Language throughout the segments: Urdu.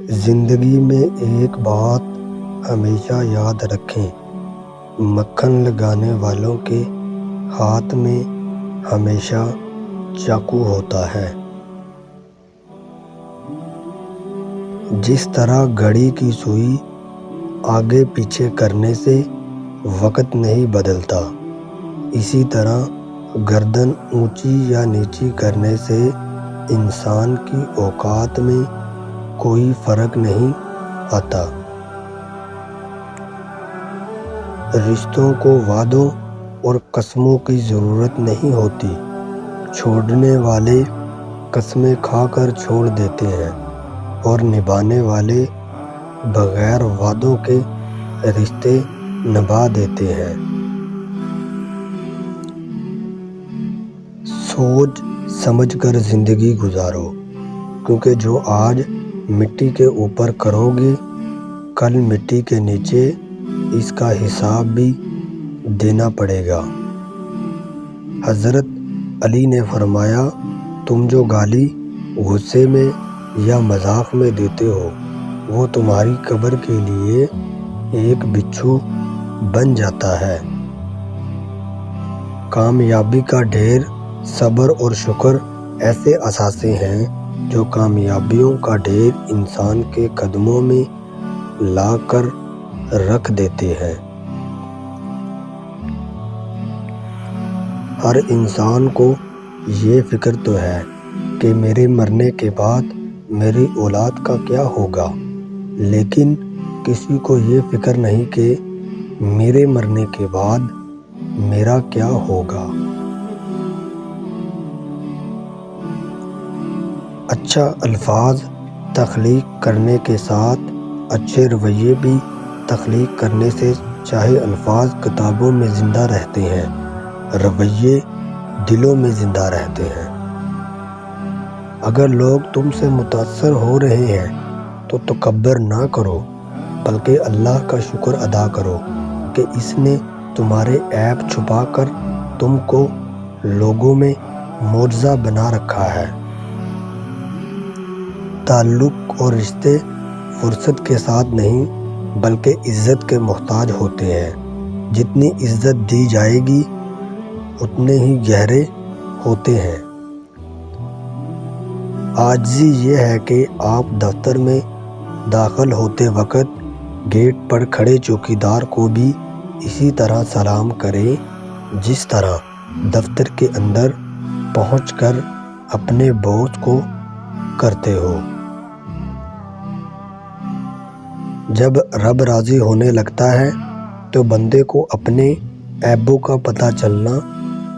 زندگی میں ایک بات ہمیشہ یاد رکھیں، مکھن لگانے والوں کے ہاتھ میں ہمیشہ چاقو ہوتا ہے۔ جس طرح گھڑی کی سوئی آگے پیچھے کرنے سے وقت نہیں بدلتا، اسی طرح گردن اونچی یا نیچی کرنے سے انسان کی اوقات میں کوئی فرق نہیں آتا۔ رشتوں کو وعدوں اور قسموں کی ضرورت نہیں ہوتی، چھوڑنے والے قسمیں کھا کر چھوڑ دیتے ہیں اور نبھانے والے بغیر وعدوں کے رشتے نبھا دیتے ہیں۔ سوچ سمجھ کر زندگی گزارو، کیونکہ جو آج مٹی کے اوپر کرو گے کل مٹی کے نیچے اس کا حساب بھی دینا پڑے گا۔ حضرت علی نے فرمایا، تم جو گالی غصے میں یا مذاق میں دیتے ہو وہ تمہاری قبر کے لیے ایک بچھو بن جاتا ہے۔ کامیابی کا ڈھیر صبر اور شکر ایسے اثاثے ہیں جو کامیابیوں کا ڈھیر انسان کے قدموں میں لا کر رکھ دیتے ہیں۔ ہر انسان کو یہ فکر تو ہے کہ میرے مرنے کے بعد میری اولاد کا کیا ہوگا، لیکن کسی کو یہ فکر نہیں کہ میرے مرنے کے بعد میرا کیا ہوگا۔ اچھا الفاظ تخلیق کرنے کے ساتھ اچھے رویے بھی تخلیق کرنے سے چاہے الفاظ کتابوں میں زندہ رہتے ہیں، رویے دلوں میں زندہ رہتے ہیں۔ اگر لوگ تم سے متاثر ہو رہے ہیں تو تکبر نہ کرو، بلکہ اللہ کا شکر ادا کرو کہ اس نے تمہارے عیب چھپا کر تم کو لوگوں میں معجزہ بنا رکھا ہے۔ تعلق اور رشتے فرصت کے ساتھ نہیں بلکہ عزت کے محتاج ہوتے ہیں۔ جتنی عزت دی جائے گی اتنے ہی گہرے ہوتے ہیں۔ عاجزی یہ ہے کہ آپ دفتر میں داخل ہوتے وقت گیٹ پر کھڑے چوکیدار کو بھی اسی طرح سلام کریں جس طرح دفتر کے اندر پہنچ کر اپنے باس کو کرتے ہو۔ جب رب راضی ہونے لگتا ہے تو بندے کو اپنے عیبوں کا پتہ چلنا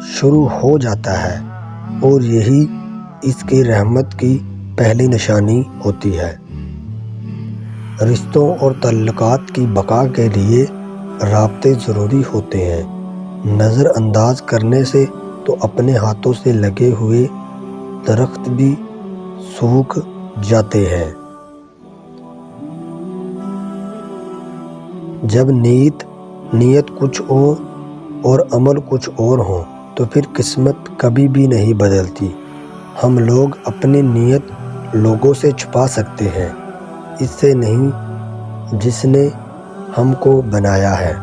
شروع ہو جاتا ہے، اور یہی اس کی رحمت کی پہلی نشانی ہوتی ہے۔ رشتوں اور تعلقات کی بقا کے لیے رابطے ضروری ہوتے ہیں۔ نظر انداز کرنے سے تو اپنے ہاتھوں سے لگے ہوئے درخت بھی سوکھ جاتے ہیں۔ جب نیت کچھ اور عمل کچھ اور ہو تو پھر قسمت کبھی بھی نہیں بدلتی۔ ہم لوگ اپنی نیت لوگوں سے چھپا سکتے ہیں، اس سے نہیں جس نے ہم کو بنایا ہے۔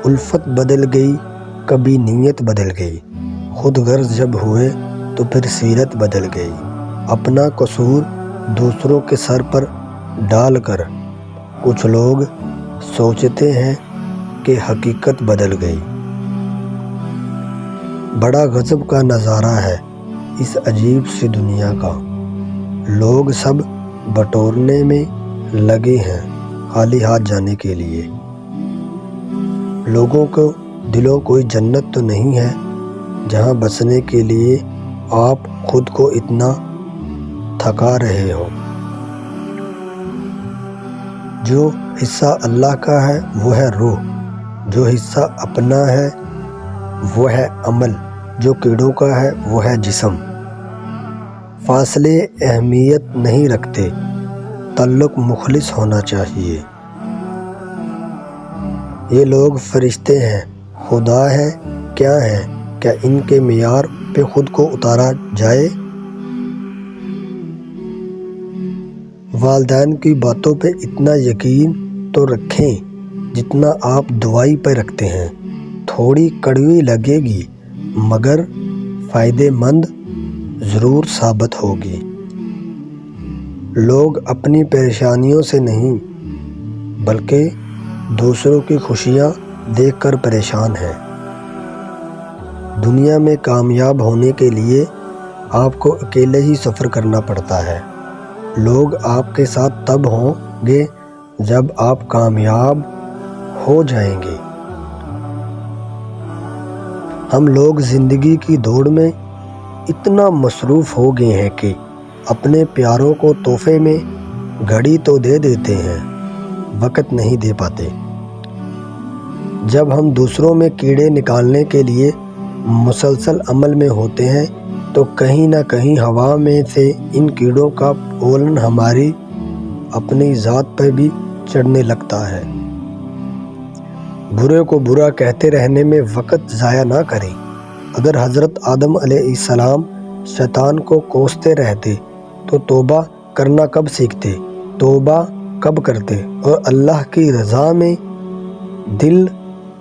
الفت بدل گئی، کبھی نیت بدل گئی، خود غرض جب ہوئے تو پھر سیرت بدل گئی۔ اپنا قصور دوسروں کے سر پر ڈال کر کچھ لوگ سوچتے ہیں کہ حقیقت بدل گئی۔ بڑا غضب کا نظارہ ہے اس عجیب سی دنیا کا، لوگ سب بٹورنے میں لگے ہیں خالی ہاتھ جانے کے لیے۔ لوگوں کو دلوں کوئی جنت تو نہیں ہے جہاں بسنے کے لیے آپ خود کو اتنا تھکا رہے ہو۔ جو حصہ اللہ کا ہے وہ ہے روح، جو حصہ اپنا ہے وہ ہے عمل، جو کیڑوں کا ہے وہ ہے جسم۔ فاصلے اہمیت نہیں رکھتے، تعلق مخلص ہونا چاہیے۔ یہ لوگ فرشتے ہیں، خدا ہے، کیا ہے؟ کیا ان کے معیار پہ خود کو اتارا جائے؟ والدین کی باتوں پہ اتنا یقین تو رکھیں جتنا آپ دوائی پہ رکھتے ہیں۔ تھوڑی کڑوی لگے گی مگر فائدے مند ضرور ثابت ہوگی۔ لوگ اپنی پریشانیوں سے نہیں بلکہ دوسروں کی خوشیاں دیکھ کر پریشان ہیں۔ دنیا میں کامیاب ہونے کے لیے آپ کو اکیلے ہی سفر کرنا پڑتا ہے۔ لوگ آپ کے ساتھ تب ہوں گے جب آپ کامیاب ہو جائیں گے۔ ہم لوگ زندگی کی دوڑ میں اتنا مصروف ہو گئے ہیں کہ اپنے پیاروں کو تحفے میں گھڑی تو دے دیتے ہیں، وقت نہیں دے پاتے۔ جب ہم دوسروں میں کیڑے نکالنے کے لیے مسلسل عمل میں ہوتے ہیں تو کہیں نہ کہیں ہوا میں سے ان کیڑوں کا پولن ہماری اپنی ذات پر بھی چڑھنے لگتا ہے۔ برے کو برا کہتے رہنے میں وقت ضائع نہ کریں۔ اگر حضرت آدم علیہ السلام شیطان کو کوستے رہتے تو توبہ کرنا کب سیکھتے، توبہ کب کرتے اور اللہ کی رضا میں دل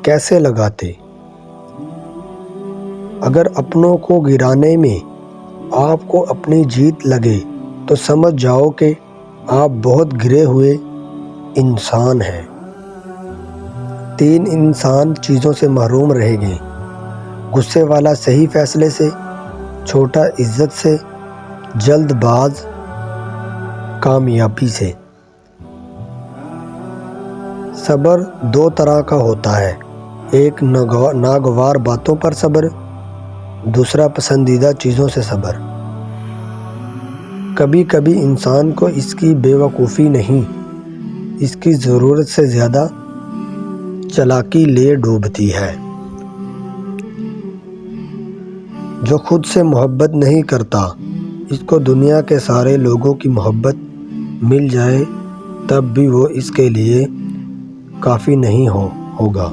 کیسے لگاتے؟ اگر اپنوں کو گرانے میں آپ کو اپنی جیت لگے تو سمجھ جاؤ کہ آپ بہت گرے ہوئے انسان ہیں۔ 3 انسان چیزوں سے محروم رہ گئے: غصے والا صحیح فیصلے سے، چھوٹا عزت سے، جلد باز کامیابی سے۔ صبر 2 طرح کا ہوتا ہے، ایک ناگوار باتوں پر صبر، دوسرا پسندیدہ چیزوں سے صبر۔ کبھی کبھی انسان کو اس کی بے وقوفی نہیں، اس کی ضرورت سے زیادہ چالاکی لے ڈوبتی ہے۔ جو خود سے محبت نہیں کرتا، اس کو دنیا کے سارے لوگوں کی محبت مل جائے تب بھی وہ اس کے لیے کافی نہیں ہوگا۔